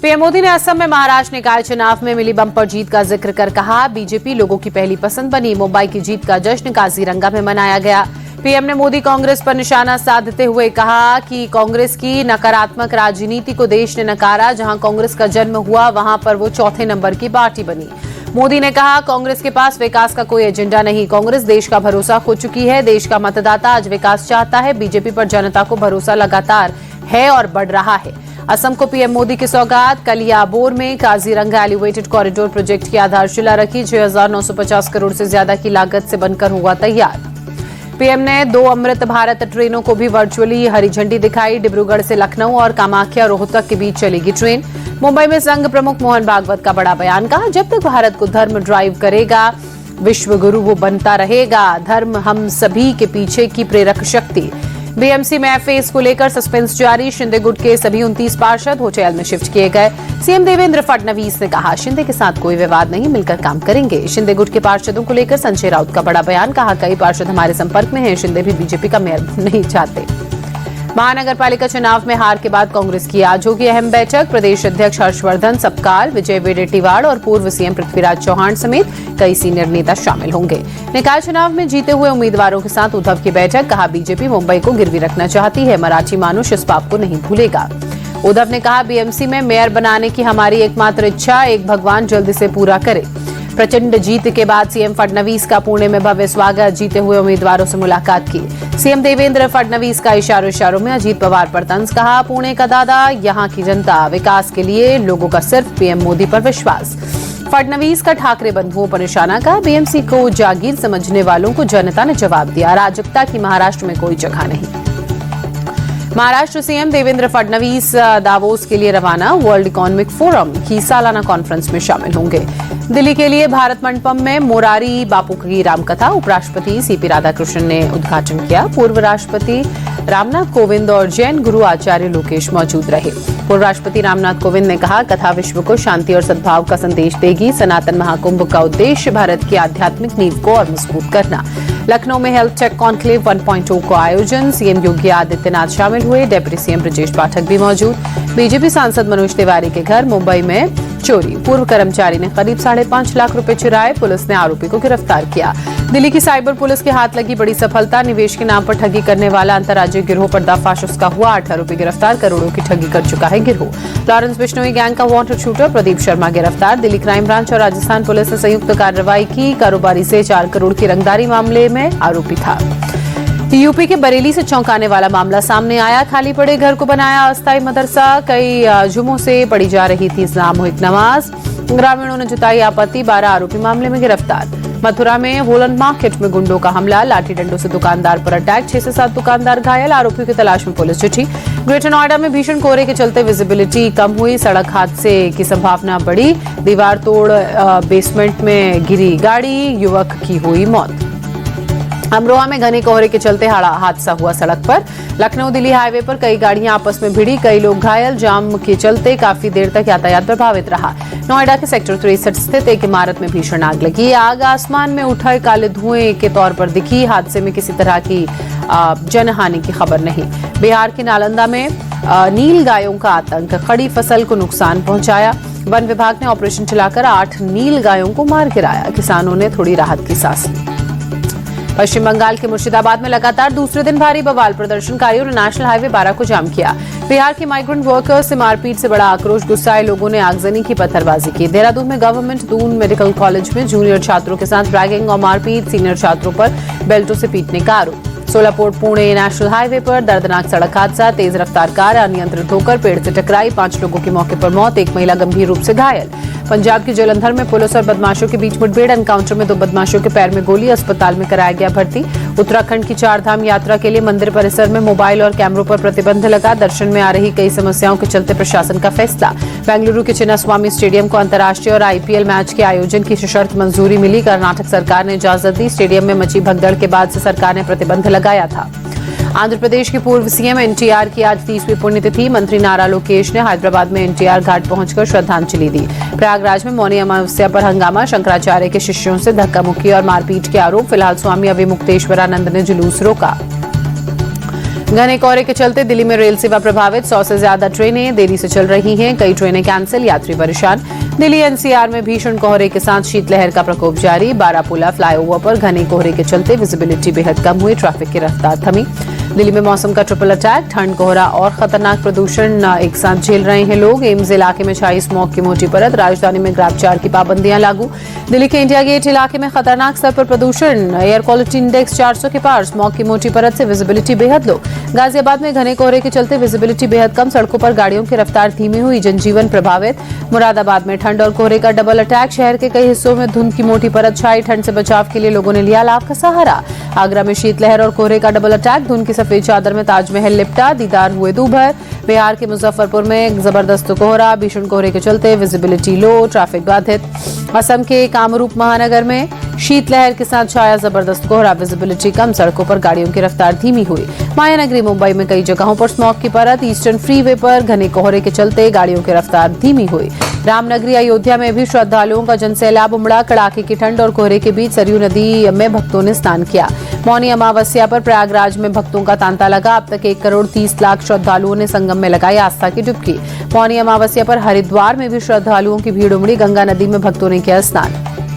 PM Modi ने असम में महाराष्ट्र निकाय चुनाव में मिली बम्पर जीत का जिक्र कर कहा, बीजेपी लोगों की पहली पसंद बनी। मुंबई की जीत का जश्न काजीरंगा में मनाया गया। पीएम ने मोदी कांग्रेस पर निशाना साधते हुए कहा कि कांग्रेस की नकारात्मक राजनीति को देश ने नकारा। जहां कांग्रेस का जन्म हुआ वहां पर वो चौथे नंबर की पार्टी बनी। मोदी ने कहा, कांग्रेस के पास विकास का कोई एजेंडा नहीं। कांग्रेस देश का भरोसा खो चुकी है। देश का मतदाता आज विकास चाहता है। बीजेपी पर जनता को भरोसा लगातार है और बढ़ रहा है। असम को पीएम मोदी की सौगात। कलियाबोर में काजीरंगा एलिवेटेड कॉरिडोर प्रोजेक्ट की आधारशिला रखी। 6,950 करोड़ से ज्यादा की लागत से बनकर हुआ तैयार। पीएम ने 2 अमृत भारत ट्रेनों को भी वर्चुअली हरी झंडी दिखाई। डिब्रूगढ़ से लखनऊ और कामाख्या रोहतक के बीच चलेगी ट्रेन। मुंबई में संघ प्रमुख मोहन भागवत का बड़ा बयान। कहा, जब तक भारत को धर्म ड्राइव करेगा, विश्व गुरु वो बनता रहेगा। धर्म हम सभी के पीछे की प्रेरक शक्ति। बीएमसी में फेस को लेकर सस्पेंस जारी। शिंदे गुट के सभी 29 पार्षद होटल में शिफ्ट किए गए। सीएम देवेंद्र फडणवीस ने कहा, शिंदे के साथ कोई विवाद नहीं, मिलकर काम करेंगे। शिंदे गुट के पार्षदों को लेकर संजय राउत का बड़ा बयान। कहा, कई पार्षद हमारे संपर्क में हैं। शिंदे भी बीजेपी का मेयर नहीं चाहते। महानगर पालिका चुनाव में हार के बाद कांग्रेस की आज होगी अहम बैठक। प्रदेश अध्यक्ष हर्षवर्धन सपकाल, विजय वेडेट्टीवार और पूर्व सीएम पृथ्वीराज चौहान समेत कई सीनियर नेता शामिल होंगे। निकाय चुनाव में जीते हुए उम्मीदवारों के साथ उद्धव की बैठक। कहा, बीजेपी मुंबई को गिरवी रखना चाहती है। मराठी मानुष इस पाप को नहीं भूलेगा। उद्धव ने कहा, बीएमसी में मेयर बनाने की हमारी एकमात्र इच्छा एक भगवान जल्दी से पूरा करे। प्रचंड जीत के बाद सीएम फडणवीस का पुणे में भव्य स्वागत। जीते हुए उम्मीदवारों से मुलाकात की। सीएम देवेंद्र फडणवीस का इशारों में अजीत पवार पर तंज। कहा, पुणे का दादा, यहां की जनता, विकास के लिए लोगों का सिर्फ पीएम मोदी पर विश्वास। फडणवीस का ठाकरे बंधुओं पर निशाना। कहा, बीएमसी को जागीर समझने वालों को जनता ने जवाब दिया। अराजकता की महाराष्ट्र में कोई जगह नहीं। महाराष्ट्र सीएम देवेंद्र फडणवीस दावोस के लिए रवाना। वर्ल्ड इकोनॉमिक फोरम की सालाना कॉन्फ्रेंस में शामिल होंगे। दिल्ली के लिए भारत मंडपम में मोरारी बापू की रामकथा। उपराष्ट्रपति सीपी राधाकृष्णन ने उद्घाटन किया। पूर्व राष्ट्रपति रामनाथ कोविंद और जैन गुरु आचार्य लोकेश मौजूद रहे। पूर्व राष्ट्रपति रामनाथ कोविंद ने कहा, कथा विश्व को शांति और सद्भाव का संदेश देगी। सनातन महाकुंभ का उद्देश्य भारत की आध्यात्मिक नींव को और मजबूत करना। लखनऊ में हेल्थ टेक कॉन्क्लेव 1.0 को आयोजन। सीएम योगी आदित्यनाथ शामिल हुए। डिप्टी सीएम ब्रजेश पाठक भी मौजूद। बीजेपी सांसद मनोज तिवारी के घर मुंबई में चोरी। पूर्व कर्मचारी ने करीब 5.5 लाख रुपए चुराए। पुलिस ने आरोपी को गिरफ्तार किया। दिल्ली की साइबर पुलिस के हाथ लगी बड़ी सफलता। निवेश के नाम पर ठगी करने वाला अंतर्राज्यीय गिरोह पर्दाफाश उसका हुआ। 8 आरोपी गिरफ्तार। करोड़ों की ठगी कर चुका है गिरोह। लॉरेंस बिश्नोई गैंग का वांटेड शूटर प्रदीप शर्मा गिरफ्तार। दिल्ली क्राइम ब्रांच और राजस्थान पुलिस ने संयुक्त कार्रवाई की। कारोबारी से 4 करोड़ की रंगदारी मामले में आरोपी था। यूपी के बरेली से चौंकाने वाला मामला सामने आया। खाली पड़े घर को बनाया अस्थायी मदरसा। कई जुमों से पढ़ी जा रही थी सामूहिक नमाज। ग्रामीणों ने जताई आपत्ति। 12 आरोपी मामले में गिरफ्तार। मथुरा में होलैंड मार्केट में गुंडों का हमला। लाठी डंडों से दुकानदार पर अटैक। 6 से 7 दुकानदार घायल। आरोपियों की तलाश में पुलिस जुटी। ग्रेटर नोएडा में भीषण कोहरे के चलते विजिबिलिटी कम हुई। सड़क हादसे की संभावना बढ़ी। दीवार तोड़ बेसमेंट में गिरी गाड़ी। युवक की हुई मौत। अमरोहा में घने कोहरे के चलते हादसा हुआ सड़क पर। लखनऊ दिल्ली हाईवे पर कई गाड़ियां आपस में भिड़ी। कई लोग घायल। जाम के चलते काफी देर तक यातायात प्रभावित रहा। नोएडा के सेक्टर 63 स्थित एक इमारत में भीषण आग लगी। आग आसमान में उठे काले धुएं के तौर पर दिखी। हादसे में किसी तरह की जनहानि की खबर नहीं। बिहार के नालंदा में नील गायों का आतंक। खड़ी फसल को नुकसान पहुंचाया। वन विभाग ने ऑपरेशन चलाकर 8 नील गायों को मार गिराया। किसानों ने थोड़ी राहत की सांस ली। पश्चिम बंगाल के मुर्शिदाबाद में लगातार दूसरे दिन भारी बवाल। प्रदर्शनकारियों ने नेशनल हाईवे 12 को जाम किया। बिहार के माइग्रेंट वर्कर्स से मारपीट से बड़ा आक्रोश। गुस्साए लोगों ने आगजनी की, पत्थरबाजी की। देहरादून में गवर्नमेंट दून मेडिकल कॉलेज में जूनियर छात्रों के साथ रैगिंग और मारपीट। सीनियर छात्रों पर बेल्टों से पीटने का आरोप। सोलापुर पुणे नेशनल हाईवे पर दर्दनाक सड़क हादसा। तेज रफ्तार कार अनियंत्रित होकर पेड़ से टकराई। 5 लोगों की मौके पर मौत। एक महिला गंभीर रूप से घायल। पंजाब के जालंधर में पुलिस और बदमाशों के बीच मुठभेड़। एनकाउंटर में 2 बदमाशों के पैर में गोली। अस्पताल में कराया गया भर्ती। उत्तराखंड की 4 धाम यात्रा के लिए मंदिर परिसर में मोबाइल और कैमरों पर प्रतिबंध लगा। दर्शन में आ रही कई समस्याओं के चलते प्रशासन का फैसला। बेंगलुरु के चिन्नास्वामी स्टेडियम को अंतर्राष्ट्रीय और आईपीएल मैच के आयोजन की सशर्त मंजूरी मिली। कर्नाटक सरकार ने इजाजत दी। स्टेडियम में मची भगदड़ के बाद से सरकार ने प्रतिबंध लगाया था। आंध्र प्रदेश के पूर्व सीएम एनटीआर की आज 30वीं पुण्यतिथि। मंत्री नारा लोकेश ने हैदराबाद में एनटीआर घाट पहुंचकर श्रद्धांजलि दी। प्रयागराज में मौनी अमावस्या पर हंगामा। शंकराचार्य के शिष्यों से धक्का मुक्की और मारपीट के आरोप। फिलहाल स्वामी अभिमुक्तेश्वरानंद ने जुलूस रोका। घने कोहरे के चलते दिल्ली में रेल सेवा प्रभावित, 100 से ज्यादा ट्रेनें देरी से चल रही हैं, कई ट्रेनें कैंसिल, यात्री परेशान। दिल्ली एनसीआर में भीषण कोहरे के साथ शीतलहर का प्रकोप जारी, बारापुला फ्लाईओवर पर घने कोहरे के चलते विजिबिलिटी बेहद कम हुई, ट्रैफिक की रफ्तार थमी। दिल्ली में मौसम का ट्रिपल अटैक, ठंड, कोहरा और खतरनाक प्रदूषण एक साथ झेल रहे हैं लोग। एम्स इलाके में छाई स्मॉग की मोटी परत, राजधानी में ग्रैब 4 की पाबंदियां लागू। दिल्ली के इंडिया गेट इलाके में खतरनाक स्तर पर प्रदूषण, एयर क्वालिटी इंडेक्स 400 के पार, स्मॉग की मोटी परत से विजिबिलिटी बेहद लो। गाजियाबाद में घने कोहरे के चलते विजिबिलिटी बेहद कम, सड़कों पर गाड़ियों की रफ्तार धीमी हुई, जनजीवन प्रभावित। मुरादाबाद में ठंड और कोहरे का डबल अटैक, शहर के कई हिस्सों में धुंध की मोटी परत छाई, ठंड से बचाव के लिए लोगों ने लिया लाभ का सहारा। आगरा में शीतलहर और कोहरे का डबल अटैक, धुंध की सफेद चादर में ताजमहल लिपटा, दीदार हुए दूभर। बिहार के मुजफ्फरपुर में जबरदस्त कोहरा, भीषण कोहरे के चलते विजिबिलिटी लो, ट्रैफिक बाधित। असम के कामरूप महानगर में शीतलहर के साथ छाया जबरदस्त कोहरा, विजिबिलिटी कम, सड़कों पर गाड़ियों की रफ्तार धीमी हुई। मायानगरी मुंबई में कई जगहों पर स्मॉग की परत, ईस्टर्न फ्रीवे पर घने कोहरे के चलते गाड़ियों की रफ्तार धीमी हुई। रामनगरी अयोध्या में भी श्रद्धालुओं का जनसैलाब उमड़ा, कड़ाके की ठंड और कोहरे के बीच सरयू नदी में भक्तों ने स्नान किया। मौनी अमावस्या पर प्रयागराज में भक्तों का तांता लगा, अब तक 1 करोड़ 30 लाख श्रद्धालुओं ने संगम में लगाई आस्था की डुबकी। मौनी अमावस्या पर हरिद्वार में भी श्रद्धालुओं की भीड़ उमड़ी, गंगा नदी में भक्तों ने किया स्नान।